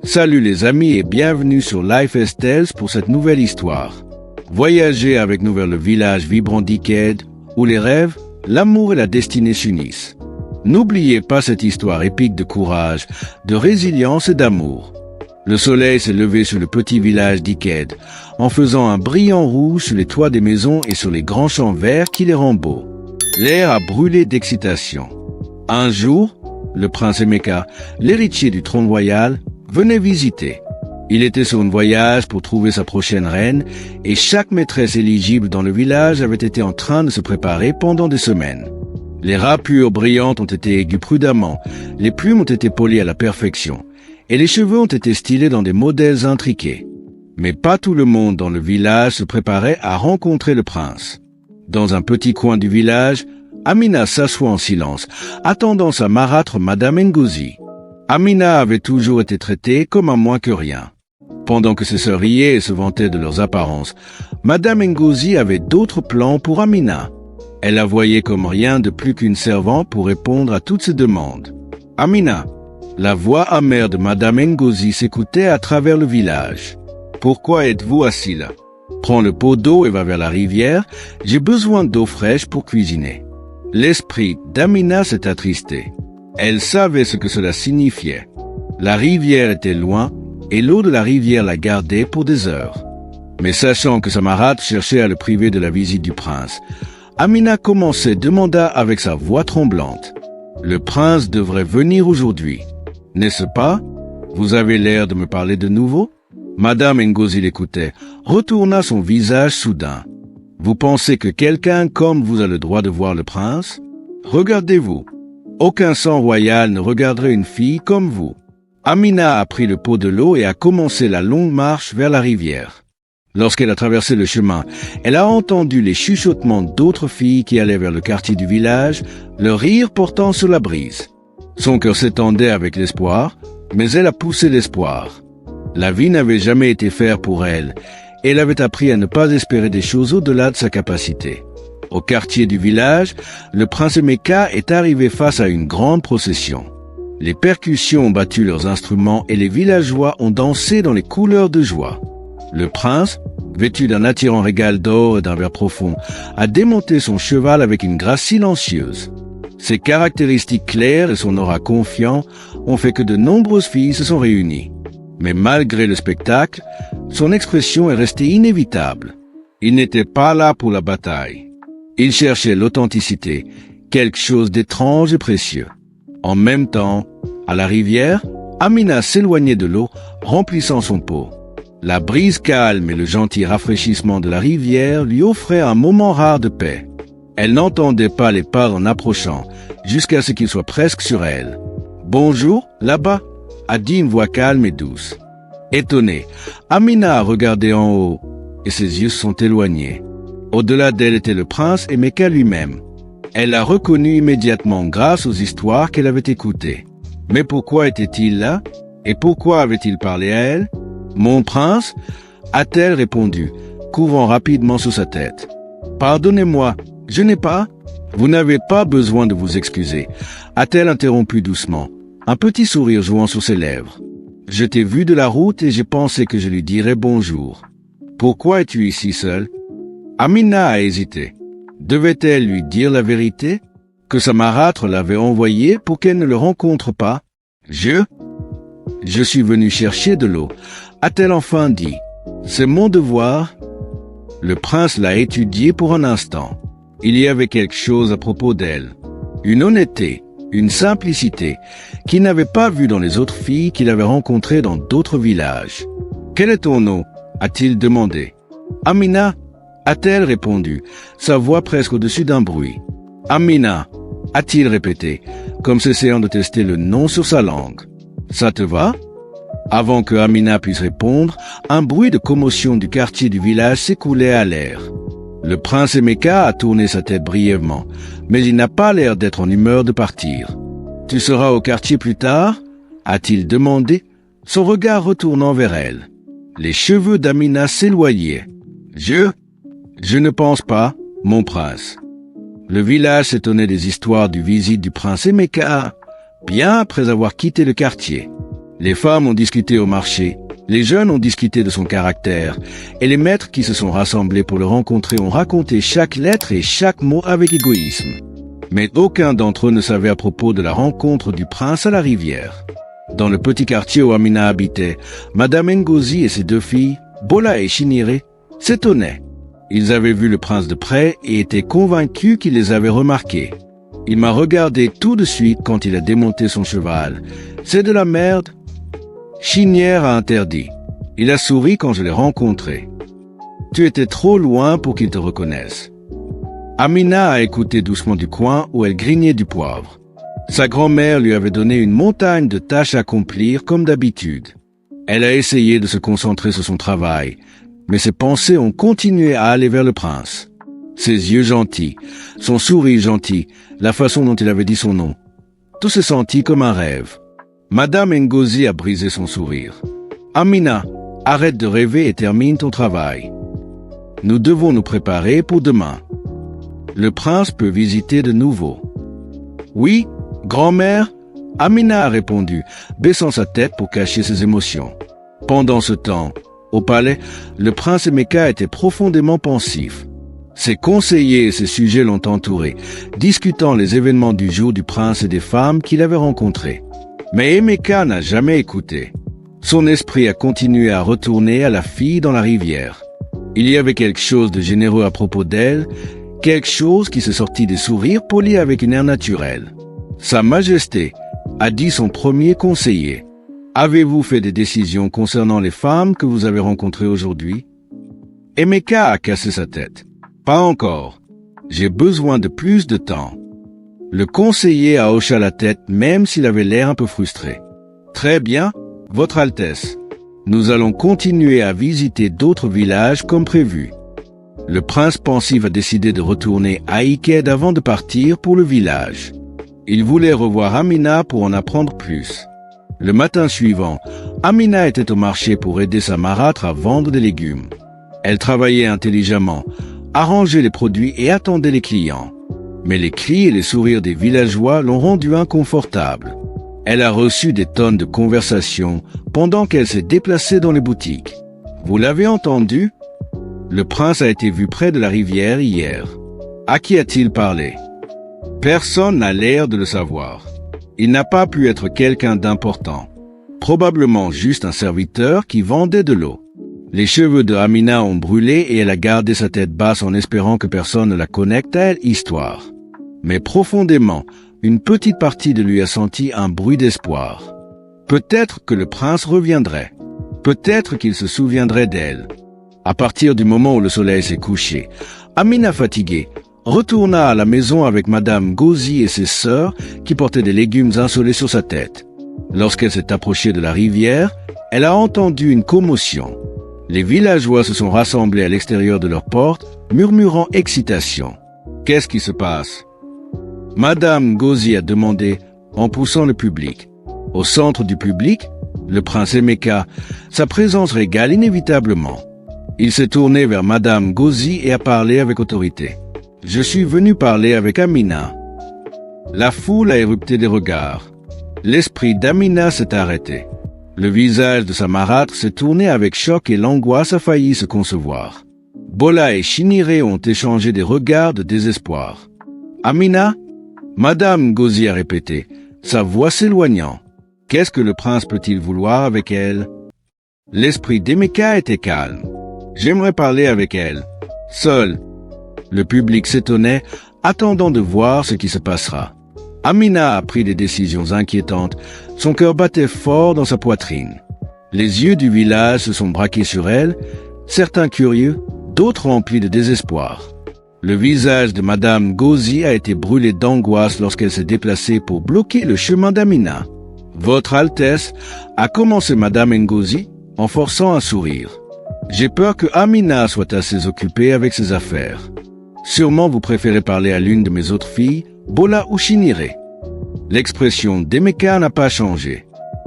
Salut les amis et bienvenue sur Life as Tales pour cette nouvelle histoire. Voyagez avec nous vers le village vibrant d'Iked, où les rêves, l'amour et la destinée s'unissent. N'oubliez pas cette histoire épique de courage, de résilience et d'amour. Le soleil s'est levé sur le petit village d'Iked, en faisant un brillant rouge sur les toits des maisons et sur les grands champs verts qui les rendent beaux. L'air a brûlé d'excitation. Un jour, le prince Emeka, l'héritier du trône royal, venait visiter. Il était sur un voyage pour trouver sa prochaine reine et chaque maîtresse éligible dans le village avait été en train de se préparer pendant des semaines. Les râpures brillantes ont été aiguës prudemment, les plumes ont été polies à la perfection et les cheveux ont été stylés dans des modèles intriqués. Mais pas tout le monde dans le village se préparait à rencontrer le prince. Dans un petit coin du village, Amina s'assoit en silence, attendant sa marâtre Madame Ngozi. Amina avait toujours été traitée comme un moins que rien. Pendant que ses sœurs riaient et se vantaient de leurs apparences, Madame Ngozi avait d'autres plans pour Amina. Elle la voyait comme rien de plus qu'une servante pour répondre à toutes ses demandes. Amina, la voix amère de Madame Ngozi s'écoutait à travers le village. Pourquoi êtes-vous assis là? Prends le pot d'eau et va vers la rivière, j'ai besoin d'eau fraîche pour cuisiner. L'esprit d'Amina s'est attristé. Elle savait ce que cela signifiait. La rivière était loin et l'eau de la rivière la gardait pour des heures. Mais sachant que sa marâtre cherchait à le priver de la visite du prince, Amina commençait demanda avec sa voix tremblante. Le prince devrait venir aujourd'hui. N'est-ce pas? Vous avez l'air de me parler de nouveau? Madame Ngozi l'écoutait, retourna son visage soudain. Vous pensez que quelqu'un comme vous a le droit de voir le prince? Regardez-vous. Aucun sang royal ne regarderait une fille comme vous. Amina a pris le pot de l'eau et a commencé la longue marche vers la rivière. Lorsqu'elle a traversé le chemin, elle a entendu les chuchotements d'autres filles qui allaient vers le quartier du village, leur rire portant sur la brise. Son cœur s'étendait avec l'espoir, mais elle a poussé l'espoir. La vie n'avait jamais été faite pour elle, et elle avait appris à ne pas espérer des choses au-delà de sa capacité. Au quartier du village, le prince Emeka est arrivé face à une grande procession. Les percussions ont battu leurs instruments et les villageois ont dansé dans les couleurs de joie. Le prince, vêtu d'un attirant régal d'or et d'un vert profond, a démonté son cheval avec une grâce silencieuse. Ses caractéristiques claires et son aura confiant ont fait que de nombreuses filles se sont réunies. Mais malgré le spectacle, son expression est restée inévitable. Il n'était pas là pour la bataille. Il cherchait l'authenticité, quelque chose d'étrange et précieux. En même temps, à la rivière, Amina s'éloignait de l'eau, remplissant son pot. La brise calme et le gentil rafraîchissement de la rivière lui offraient un moment rare de paix. Elle n'entendait pas les pas en approchant, jusqu'à ce qu'ils soient presque sur elle. « Bonjour, là-bas » a dit une voix calme et douce. Étonnée, Amina a regardé en haut, et ses yeux se sont éloignés. Au-delà d'elle était le prince Emeka lui-même. Elle l'a reconnu immédiatement grâce aux histoires qu'elle avait écoutées. Mais pourquoi était-il là? Et pourquoi avait-il parlé à elle? « Mon prince » a-t-elle répondu, couvrant rapidement sous sa tête. « Pardonnez-moi, je n'ai pas... » « Vous n'avez pas besoin de vous excuser » a-t-elle interrompu doucement, un petit sourire jouant sur ses lèvres. « Je t'ai vu de la route et j'ai pensé que je lui dirais bonjour. Pourquoi es-tu ici seule ?» Amina a hésité. Devait-elle lui dire la vérité? Que sa marâtre l'avait envoyée pour qu'elle ne le rencontre pas? Je suis venu chercher de l'eau, a-t-elle enfin dit. C'est mon devoir. Le prince l'a étudié pour un instant. Il y avait quelque chose à propos d'elle. Une honnêteté, une simplicité, qu'il n'avait pas vue dans les autres filles qu'il avait rencontrées dans d'autres villages. « Quel est ton nom ?» a-t-il demandé. « Amina » a-t-elle répondu, sa voix presque au-dessus d'un bruit. « Amina » a-t-il répété, comme s'essayant de tester le nom sur sa langue. « Ça te va ?» Avant que Amina puisse répondre, un bruit de commotion du quartier du village s'écoulait à l'air. Le prince Emeka a tourné sa tête brièvement, mais il n'a pas l'air d'être en humeur de partir. « Tu seras au quartier plus tard ?» a-t-il demandé, son regard retournant vers elle. Les cheveux d'Amina s'éloignaient. « Je ne pense pas, mon prince. » Le village s'étonnait des histoires du visite du prince Emeka, bien après avoir quitté le quartier. Les femmes ont discuté au marché, les jeunes ont discuté de son caractère, et les maîtres qui se sont rassemblés pour le rencontrer ont raconté chaque lettre et chaque mot avec égoïsme. Mais aucun d'entre eux ne savait à propos de la rencontre du prince à la rivière. Dans le petit quartier où Amina habitait, Madame Ngozi et ses deux filles, Bola et Chinire, s'étonnaient. Ils avaient vu le prince de près et étaient convaincus qu'il les avait remarqués. Il m'a regardé tout de suite quand il a démonté son cheval. C'est de la merde. Chinière a interdit. Il a souri quand je l'ai rencontré. Tu étais trop loin pour qu'il te reconnaisse. Amina a écouté doucement du coin où elle grignait du poivre. Sa grand-mère lui avait donné une montagne de tâches à accomplir comme d'habitude. Elle a essayé de se concentrer sur son travail, mais ses pensées ont continué à aller vers le prince. Ses yeux gentils, son sourire gentil, la façon dont il avait dit son nom. Tout s'est senti comme un rêve. Madame Ngozi a brisé son sourire. Amina, arrête de rêver et termine ton travail. Nous devons nous préparer pour demain. Le prince peut visiter de nouveau. Oui, grand-mère, Amina a répondu, baissant sa tête pour cacher ses émotions. Pendant ce temps, au palais, le prince Emeka était profondément pensif. Ses conseillers et ses sujets l'ont entouré, discutant les événements du jour du prince et des femmes qu'il avait rencontrées. Mais Emeka n'a jamais écouté. Son esprit a continué à retourner à la fille dans la rivière. Il y avait quelque chose de généreux à propos d'elle, quelque chose qui se sortit des sourires polis avec une air naturelle. Sa Majesté, a dit son premier conseiller. Avez-vous fait des décisions concernant les femmes que vous avez rencontrées aujourd'hui? Emeka a cassé sa tête. Pas encore. J'ai besoin de plus de temps. Le conseiller a hoché la tête même s'il avait l'air un peu frustré. Très bien, Votre Altesse. Nous allons continuer à visiter d'autres villages comme prévu. Le prince pensif a décidé de retourner à Iked avant de partir pour le village. Il voulait revoir Amina pour en apprendre plus. Le matin suivant, Amina était au marché pour aider sa marâtre à vendre des légumes. Elle travaillait intelligemment, arrangeait les produits et attendait les clients. Mais les cris et les sourires des villageois l'ont rendue inconfortable. Elle a reçu des tonnes de conversations pendant qu'elle s'est déplacée dans les boutiques. Vous l'avez entendu? Le prince a été vu près de la rivière hier. À qui a-t-il parlé? Personne n'a l'air de le savoir. Il n'a pas pu être quelqu'un d'important. Probablement juste un serviteur qui vendait de l'eau. Les cheveux de Amina ont brûlé et elle a gardé sa tête basse en espérant que personne ne la connecte à l'histoire. Mais profondément, une petite partie de lui a senti un bruit d'espoir. Peut-être que le prince reviendrait. Peut-être qu'il se souviendrait d'elle. À partir du moment où le soleil s'est couché, Amina, fatiguée, retourna à la maison avec Madame Ngozi et ses sœurs qui portaient des légumes insolés sur sa tête. Lorsqu'elle s'est approchée de la rivière, elle a entendu une commotion. Les villageois se sont rassemblés à l'extérieur de leur porte, murmurant excitation. Qu'est-ce qui se passe? Madame Ngozi a demandé, en poussant le public. Au centre du public, le prince Emeka, sa présence régale inévitablement. Il s'est tourné vers Madame Ngozi et a parlé avec autorité. Je suis venu parler avec Amina. La foule a érupté des regards. L'esprit d'Amina s'est arrêté. Le visage de sa marâtre s'est tourné avec choc et l'angoisse a failli se concevoir. Bola et Chinire ont échangé des regards de désespoir. Amina? Madame Ngozi a répété, sa voix s'éloignant. Qu'est-ce que le prince peut-il vouloir avec elle? L'esprit d'Emeka était calme. J'aimerais parler avec elle. Seul. Le public s'étonnait, attendant de voir ce qui se passera. Amina a pris des décisions inquiétantes. Son cœur battait fort dans sa poitrine. Les yeux du village se sont braqués sur elle, certains curieux, d'autres remplis de désespoir. Le visage de Madame Ngozi a été brûlé d'angoisse lorsqu'elle s'est déplacée pour bloquer le chemin d'Amina. Votre Altesse, a commencé Madame Ngozi en forçant un sourire. J'ai peur que Amina soit assez occupée avec ses affaires. Sûrement vous préférez parler à l'une de mes autres filles, Bola ou Chinire. L'expression d'Emeka n'a pas changé.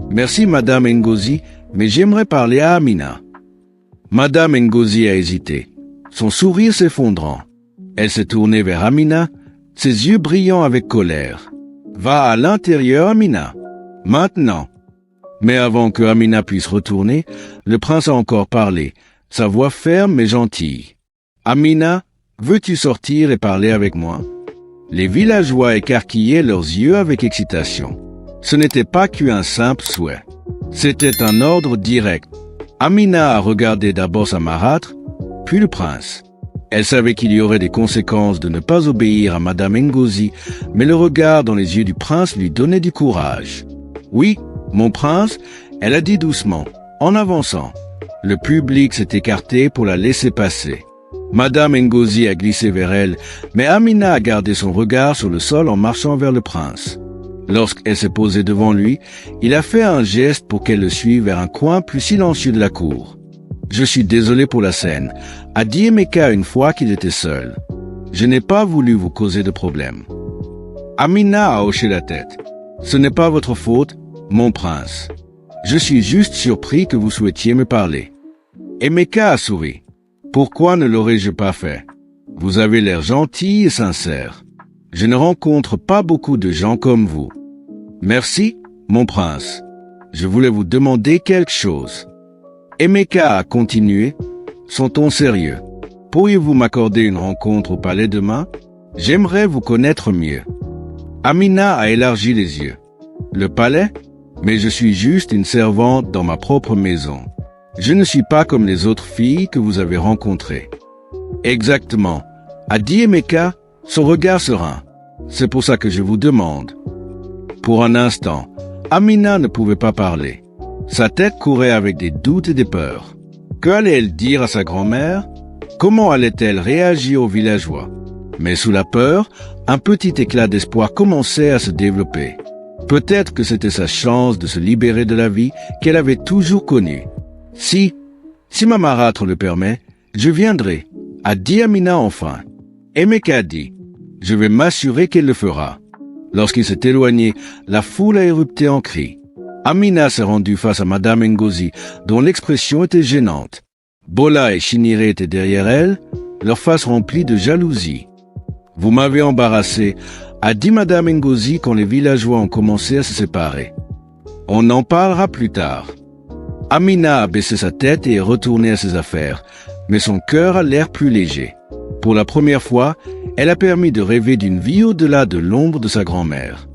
Merci Madame Ngozi, mais j'aimerais parler à Amina. Madame Ngozi a hésité, son sourire s'effondrant. Elle s'est tournée vers Amina, ses yeux brillants avec colère. Va à l'intérieur, Amina. Maintenant. Mais avant que Amina puisse retourner, le prince a encore parlé, sa voix ferme mais gentille. « Amina, veux-tu sortir et parler avec moi ?» Les villageois écarquillaient leurs yeux avec excitation. Ce n'était pas qu'un simple souhait. C'était un ordre direct. Amina a regardé d'abord sa marâtre, puis le prince. Elle savait qu'il y aurait des conséquences de ne pas obéir à Madame Ngozi, mais le regard dans les yeux du prince lui donnait du courage. « Oui, mon prince, » elle a dit doucement, en avançant. Le public s'est écarté pour la laisser passer. Madame Ngozi a glissé vers elle, mais Amina a gardé son regard sur le sol en marchant vers le prince. Lorsqu'elle s'est posée devant lui, il a fait un geste pour qu'elle le suive vers un coin plus silencieux de la cour. « Je suis désolé pour la scène », a dit Emeka une fois qu'il était seul. « Je n'ai pas voulu vous causer de problème. » Amina a hoché la tête. « Ce n'est pas votre faute, mon prince. Je suis juste surpris que vous souhaitiez me parler. » Emeka a souri. « Pourquoi ne l'aurais-je pas fait? Vous avez l'air gentil et sincère. Je ne rencontre pas beaucoup de gens comme vous. » « Merci, mon prince. Je voulais vous demander quelque chose. » Emeka a continué, son ton sérieux. « Pourriez-vous m'accorder une rencontre au palais demain? J'aimerais vous connaître mieux. » Amina a élargi les yeux. « Le palais? Mais je suis juste une servante dans ma propre maison. Je ne suis pas comme les autres filles que vous avez rencontrées. »« Exactement, » a dit Emeka, son regard serein. « C'est pour ça que je vous demande. » Pour un instant, Amina ne pouvait pas parler. Sa tête courait avec des doutes et des peurs. Que allait-elle dire à sa grand-mère? Comment allait-elle réagir aux villageois? Mais sous la peur, un petit éclat d'espoir commençait à se développer. Peut-être que c'était sa chance de se libérer de la vie qu'elle avait toujours connue. « Si ma marâtre le permet, je viendrai », a dit Amina enfin. Emeka a dit, « Je vais m'assurer qu'elle le fera. » Lorsqu'il s'est éloigné, la foule a érupté en cris. Amina s'est rendue face à Madame Ngozi, dont l'expression était gênante. Bola et Chinire étaient derrière elle, leurs faces remplies de jalousie. « Vous m'avez embarrassé », a dit Madame Ngozi quand les villageois ont commencé à se séparer. « On en parlera plus tard. » Amina a baissé sa tête et est retournée à ses affaires, mais son cœur a l'air plus léger. Pour la première fois, elle a permis de rêver d'une vie au-delà de l'ombre de sa grand-mère.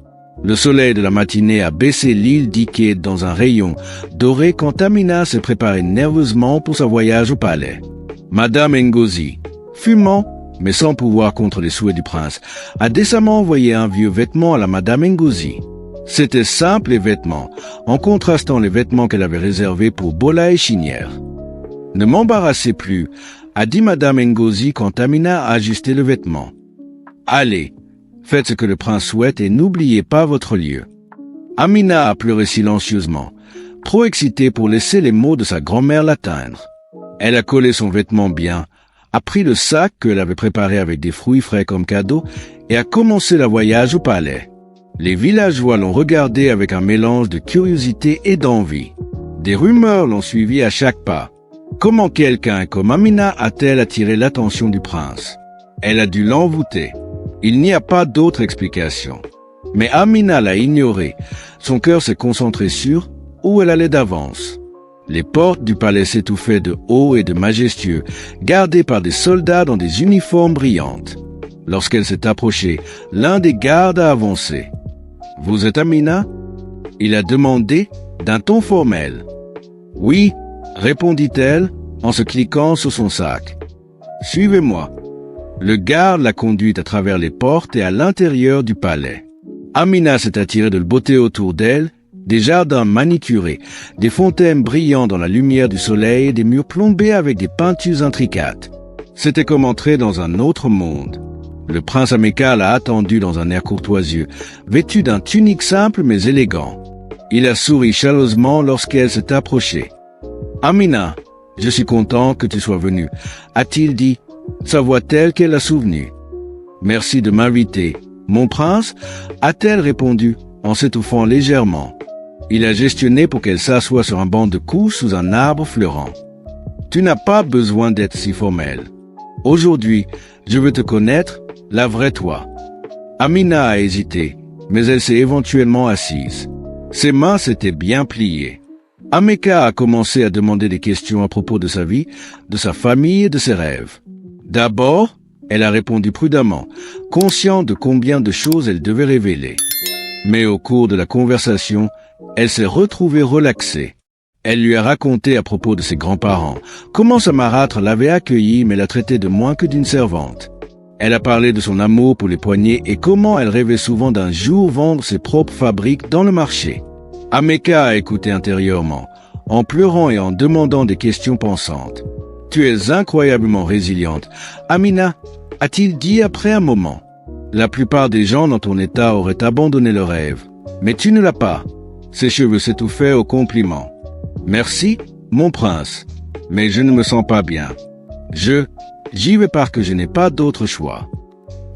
Le soleil de la matinée a baissé l'île d'Iked dans un rayon doré quand Amina s'est préparée nerveusement pour son voyage au palais. Madame Ngozi, fumant, mais sans pouvoir contre les souhaits du prince, a décemment envoyé un vieux vêtement à la Madame Ngozi. C'était simple et vêtements, en contrastant les vêtements qu'elle avait réservés pour Bola et Chinière. « Ne m'embarrassez plus », a dit Madame Ngozi quand Amina a ajusté le vêtement. « Allez, faites ce que le prince souhaite et n'oubliez pas votre lieu. » Amina a pleuré silencieusement, trop excitée pour laisser les mots de sa grand-mère l'atteindre. Elle a collé son vêtement bien, a pris le sac qu'elle avait préparé avec des fruits frais comme cadeau et a commencé le voyage au palais. Les villageois l'ont regardée avec un mélange de curiosité et d'envie. Des rumeurs l'ont suivie à chaque pas. Comment quelqu'un comme Amina a-t-elle attiré l'attention du prince? Elle a dû l'envoûter. Il n'y a pas d'autre explication. Mais Amina l'a ignoré. Son cœur s'est concentré sur où elle allait d'avance. Les portes du palais s'étouffaient de haut et de majestueux, gardées par des soldats dans des uniformes brillantes. Lorsqu'elle s'est approchée, l'un des gardes a avancé. « Vous êtes Amina ?» Il a demandé d'un ton formel. « Oui », répondit-elle en se cliquant sur son sac. « Suivez-moi. » Le garde l'a conduite à travers les portes et à l'intérieur du palais. Amina s'est attirée de beauté autour d'elle, des jardins manicurés, des fontaines brillant dans la lumière du soleil et des murs plombés avec des peintures intricates. C'était comme entrer dans un autre monde. Le prince Emeka l'a attendue dans un air courtoisieux, vêtu d'un tunique simple mais élégant. Il a souri chaleureusement lorsqu'elle s'est approchée. « Amina, je suis content que tu sois venue, » a-t-il dit, sa voix telle qu'elle l'a souvenu. « Merci de m'inviter. Mon prince » a-t-elle répondu en s'étouffant légèrement. Il a gestionné pour qu'elle s'assoie sur un banc de couche sous un arbre fleurant. « Tu n'as pas besoin d'être si formelle. Aujourd'hui, je veux te connaître, la vraie toi. » Amina a hésité, mais elle s'est éventuellement assise. Ses mains s'étaient bien pliées. Ameka a commencé à demander des questions à propos de sa vie, de sa famille et de ses rêves. D'abord, elle a répondu prudemment, consciente de combien de choses elle devait révéler. Mais au cours de la conversation, elle s'est retrouvée relaxée. Elle lui a raconté à propos de ses grands-parents, comment sa marâtre l'avait accueillie mais la traitait de moins que d'une servante. Elle a parlé de son amour pour les poignets et comment elle rêvait souvent d'un jour vendre ses propres fabriques dans le marché. Ameka a écouté intérieurement, en pleurant et en demandant des questions pensantes. « Tu es incroyablement résiliente. Amina, a-t-il dit après un moment. La plupart des gens dans ton état auraient abandonné le rêve. Mais tu ne l'as pas. » Ses cheveux s'étouffaient au compliment. « Merci, mon prince. Mais je ne me sens pas bien. J'y vais parce que je n'ai pas d'autre choix. »«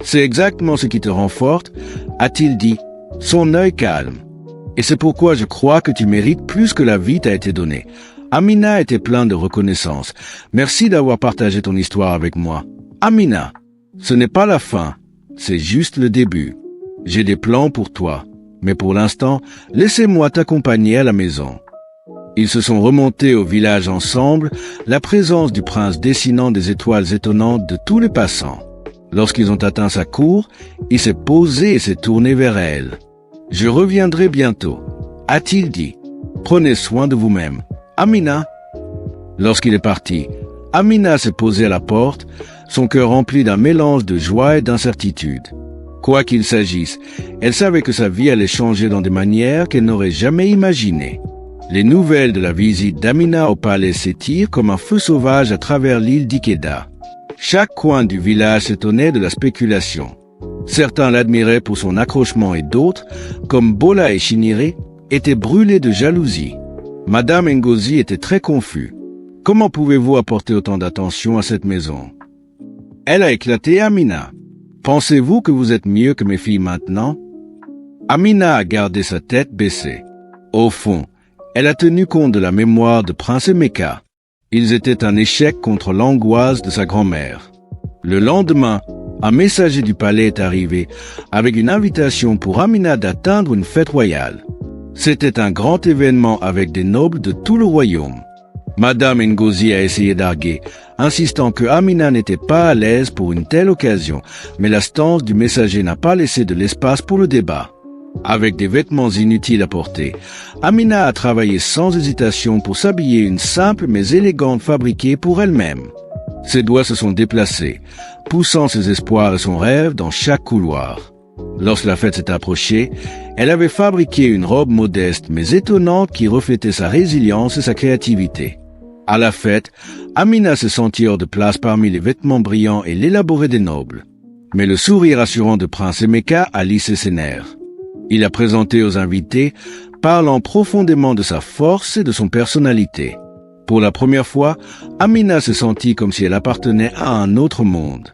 C'est exactement ce qui te rend forte, » a-t-il dit, son œil calme. « Et c'est pourquoi je crois que tu mérites plus que la vie t'a été donnée. » Amina était pleine de reconnaissance. « Merci d'avoir partagé ton histoire avec moi. Amina, ce n'est pas la fin, c'est juste le début. J'ai des plans pour toi, mais pour l'instant, laissez-moi t'accompagner à la maison. » Ils se sont remontés au village ensemble, la présence du prince dessinant des étoiles étonnantes de tous les passants. Lorsqu'ils ont atteint sa cour, il s'est posé et s'est tourné vers elle. « Je reviendrai bientôt, » a-t-il dit. « Prenez soin de vous-même. Amina. » Lorsqu'il est parti, Amina s'est posée à la porte, son cœur rempli d'un mélange de joie et d'incertitude. Quoi qu'il s'agisse, elle savait que sa vie allait changer dans des manières qu'elle n'aurait jamais imaginées. Les nouvelles de la visite d'Amina au palais s'étirent comme un feu sauvage à travers l'île d'Ikeda. Chaque coin du village s'étonnait de la spéculation. Certains l'admiraient pour son accrochement et d'autres, comme Bola et Shinire, étaient brûlés de jalousie. Madame Ngozi était très confuse. « Comment pouvez-vous apporter autant d'attention à cette maison ?» Elle a éclaté Amina. « Pensez-vous que vous êtes mieux que mes filles maintenant ?» Amina a gardé sa tête baissée. Au fond, elle a tenu compte de la mémoire de Prince Emeka. Ils étaient un échec contre l'angoisse de sa grand-mère. Le lendemain, un messager du palais est arrivé avec une invitation pour Amina d'atteindre une fête royale. C'était un grand événement avec des nobles de tout le royaume. Madame Ngozi a essayé d'arguer, insistant que Amina n'était pas à l'aise pour une telle occasion, mais la stance du messager n'a pas laissé de l'espace pour le débat. Avec des vêtements inutiles à porter, Amina a travaillé sans hésitation pour s'habiller une simple mais élégante fabriquée pour elle-même. Ses doigts se sont déplacés, poussant ses espoirs et son rêve dans chaque couloir. Lorsque la fête s'est approchée, elle avait fabriqué une robe modeste mais étonnante qui reflétait sa résilience et sa créativité. À la fête, Amina se sentit hors de place parmi les vêtements brillants et l'élaboré des nobles. Mais le sourire assurant de Prince Emeka a lissé ses nerfs. Il a présenté aux invités, parlant profondément de sa force et de son personnalité. Pour la première fois, Amina se sentit comme si elle appartenait à un autre monde.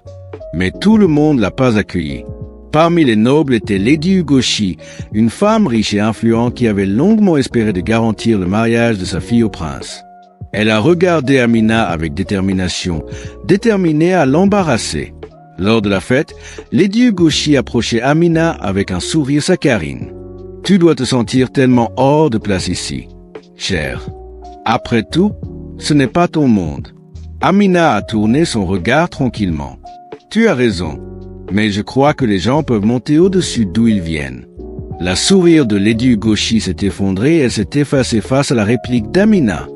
Mais tout le monde l'a pas accueillie. Parmi les nobles était Lady Ugoshi, une femme riche et influente qui avait longuement espéré de garantir le mariage de sa fille au prince. Elle a regardé Amina avec détermination, déterminée à l'embarrasser. Lors de la fête, Lady Ugoshi approchait Amina avec un sourire saccharine. « Tu dois te sentir tellement hors de place ici, chère. Après tout, ce n'est pas ton monde. » Amina a tourné son regard tranquillement. « Tu as raison, mais je crois que les gens peuvent monter au-dessus d'où ils viennent. » La sourire de Lady Ugoshi s'est effondrée et elle s'est effacée face à la réplique d'Amina.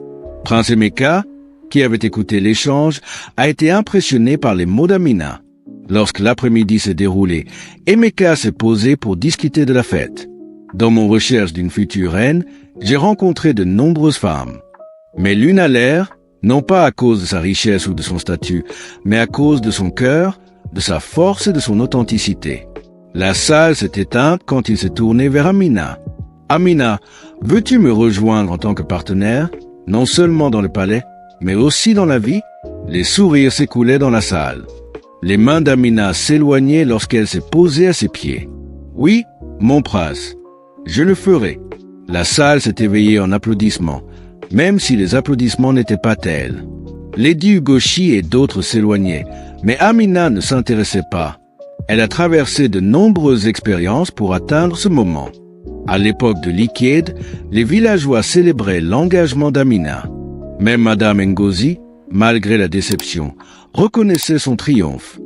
Prince Emeka, qui avait écouté l'échange, a été impressionné par les mots d'Amina. Lorsque l'après-midi s'est déroulé, Emeka s'est posé pour discuter de la fête. Dans mon recherche d'une future reine, j'ai rencontré de nombreuses femmes. Mais l'une a l'air, non pas à cause de sa richesse ou de son statut, mais à cause de son cœur, de sa force et de son authenticité. La salle s'est éteinte quand il s'est tourné vers Amina. « Amina, veux-tu me rejoindre en tant que partenaire, non seulement dans le palais, mais aussi dans la vie ?» Les sourires s'écoulaient dans la salle. Les mains d'Amina s'éloignaient lorsqu'elle s'est posée à ses pieds. « Oui, mon prince, je le ferai. » La salle s'est éveillée en applaudissements, même si les applaudissements n'étaient pas tels. Lady Ugoshi et d'autres s'éloignaient, mais Amina ne s'intéressait pas. Elle a traversé de nombreuses expériences pour atteindre ce moment. À l'époque de Liked, les villageois célébraient l'engagement d'Amina. Même Madame Ngozi, malgré la déception, reconnaissait son triomphe.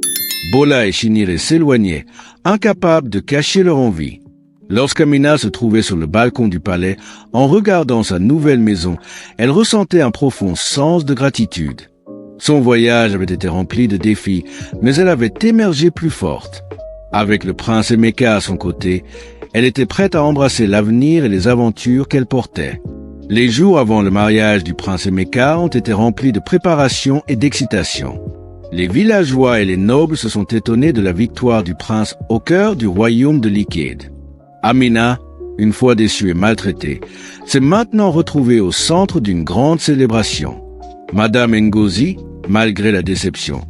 Bola et Chinyere s'éloignaient, incapables de cacher leur envie. Lorsqu'Amina se trouvait sur le balcon du palais, en regardant sa nouvelle maison, elle ressentait un profond sens de gratitude. Son voyage avait été rempli de défis, mais elle avait émergé plus forte. Avec le prince Emeka à son côté, elle était prête à embrasser l'avenir et les aventures qu'elle portait. Les jours avant le mariage du prince Emeka ont été remplis de préparation et d'excitation. Les villageois et les nobles se sont étonnés de la victoire du prince au cœur du royaume de Liked. Amina, une fois déçue et maltraitée, s'est maintenant retrouvée au centre d'une grande célébration. Madame Ngozi, malgré la déception,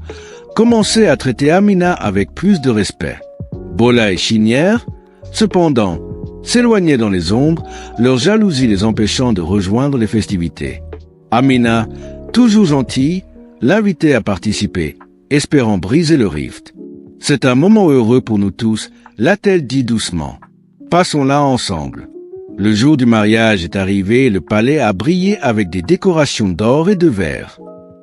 commençait à traiter Amina avec plus de respect. Bola et Chinyere, cependant, s'éloignaient dans les ombres, leur jalousie les empêchant de rejoindre les festivités. Amina, toujours gentille, l'invitait à participer, espérant briser le rift. « C'est un moment heureux pour nous tous », l'a-t-elle dit doucement. « Passons-la ensemble. » Le jour du mariage est arrivé et le palais a brillé avec des décorations d'or et de verre.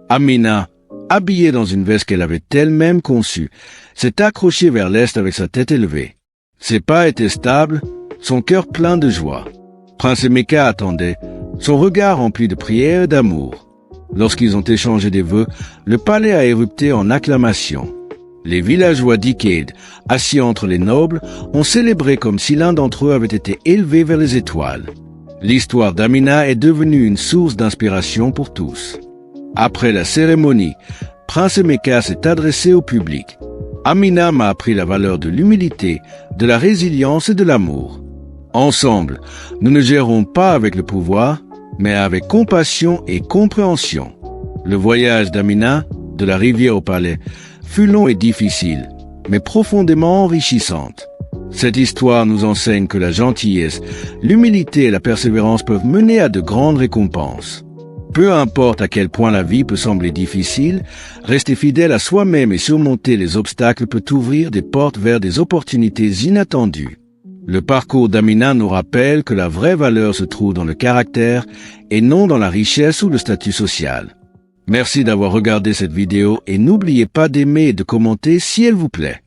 Amina, habillée dans une veste qu'elle avait elle-même conçue, s'est accrochée vers l'est avec sa tête élevée. Ses pas étaient stables, son cœur plein de joie. Prince Emeka attendait, son regard rempli de prières et d'amour. Lorsqu'ils ont échangé des vœux, le palais a érupté en acclamations. Les villageois d'Iked, assis entre les nobles, ont célébré comme si l'un d'entre eux avait été élevé vers les étoiles. L'histoire d'Amina est devenue une source d'inspiration pour tous. Après la cérémonie, Prince Emeka s'est adressé au public. Amina m'a appris la valeur de l'humilité, de la résilience et de l'amour. Ensemble, nous ne gérons pas avec le pouvoir, mais avec compassion et compréhension. Le voyage d'Amina, de la rivière au palais, fut long et difficile, mais profondément enrichissante. Cette histoire nous enseigne que la gentillesse, l'humilité et la persévérance peuvent mener à de grandes récompenses. Peu importe à quel point la vie peut sembler difficile, rester fidèle à soi-même et surmonter les obstacles peut ouvrir des portes vers des opportunités inattendues. Le parcours d'Amina nous rappelle que la vraie valeur se trouve dans le caractère et non dans la richesse ou le statut social. Merci d'avoir regardé cette vidéo et n'oubliez pas d'aimer et de commenter si elle vous plaît.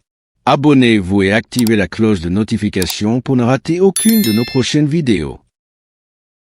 Abonnez-vous et activez la cloche de notification pour ne rater aucune de nos prochaines vidéos.